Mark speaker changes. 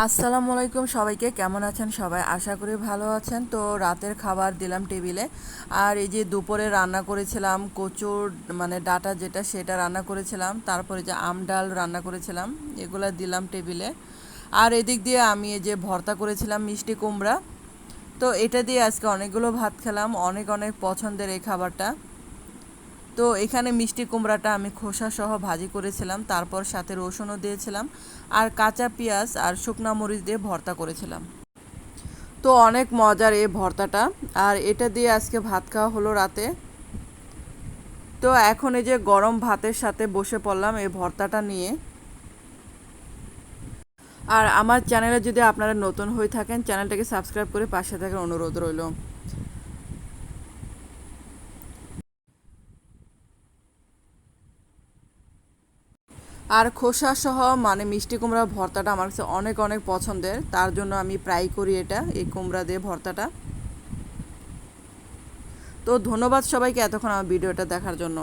Speaker 1: আসসালামু আলাইকুম সবাইকে, কেমন আছেন সবাই? আশা করি ভালো আছেন। তো রাতের খাবার দিলাম টেবিলে। আর এই যে দুপুরে রান্না করেছিলাম কচুর ডাটা যেটা সেটা রান্না করেছিলাম, তারপরে যে আম ডাল রান্না করেছিলাম, এগুলো দিলাম টেবিলে। আর এদিক দিয়ে আমি এই যে ভর্তা করেছিলাম মিষ্টি কুমড়া। তো এটা দিয়ে আজকে অনেকগুলো ভাত খেলাম, অনেক অনেক পছন্দের এই খাবারটা। তো এখানে মিষ্টি কুমড়াটা আমি খোসা সহ ভাজি করেছিলাম, তারপর সাথে রসুনও দিয়েছিলাম, আর কাঁচা পেঁয়াজ আর শুকনা মরিচ দিয়ে ভর্তা করেছিলাম। তো অনেক মজার এই ভর্তাটা। আর এটা দিয়ে আজকে ভাত খাওয়া হলো রাতে। তো এখন এই যে গরম ভাতের সাথে বসে পড়লাম এই ভর্তাটা নিয়ে। আর আমার চ্যানেলে যদি আপনারা নতুন হয়ে থাকেন, চ্যানেলটাকে সাবস্ক্রাইব করে পাশে থাকার অনুরোধ রইল। আর খোসাসহ মিষ্টি কুমড়া ভর্তাটা আমার কাছে অনেক অনেক পছন্দের, তার জন্য আমি প্রায় করি এটা, এই কুমড়া দিয়ে ভর্তাটা। তো ধন্যবাদ সবাইকে এতক্ষণ আমার ভিডিওটা দেখার জন্য।